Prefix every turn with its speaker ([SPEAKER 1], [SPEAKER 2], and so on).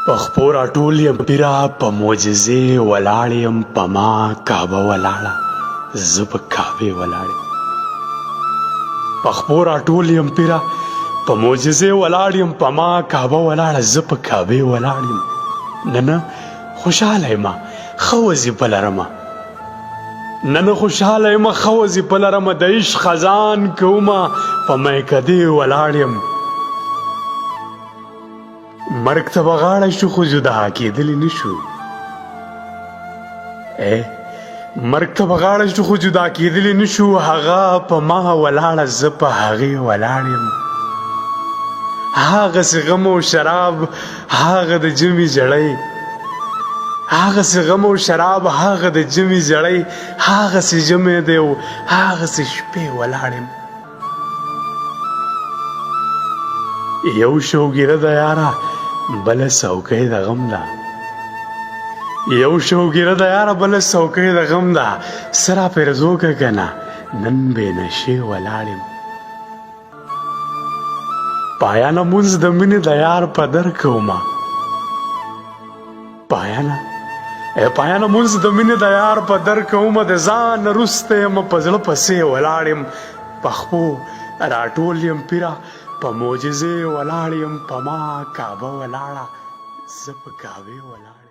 [SPEAKER 1] پخپو راټول یم پیره په معجزې ولاړ یم په ما کعبه ولاړه زه په کعبې ولاړ یم پخپو راټول یم پیره په معجزې ولاړ یم په ما کعبه ولاړه زه په کعبې ولاړ یم نن خوشحاله یم ښه وظیفه لرمه نن خوشحاله یم ښه وظیفه لرمه د عشق خزان کومه په میکدې ولاړ یم مرګ ته به غاړه شو خو جدا کېدلی نه شو مرګ ته به غاړه شو خو جدا کېدلی نه شو هغه په ما ولاړه زه په هغې ولاړ یم هغسې غم او شراب هغه د جمې زړی هغسې غم او شراب هغه د جمې زړی هغسې جمې دی او هغسې شپې ولاړ یم یو شوګیره ده یاره بله څوکۍ د غم ده یو شوګیره ده یاره بله څوکۍ د غم ده څه راپرېږدو که که نه نن بې نشې ولاړ یم پایانه مونځ د مینې د یار په در کومه پایانه مونځ د مینې د یار په در کومه د ځان وروسته یم په زړه پسې ولاړ یم پخپو راټول یم پیره په معجزې ولاړ یم په ما کعبه ولاړه زه په کعبې ولاړ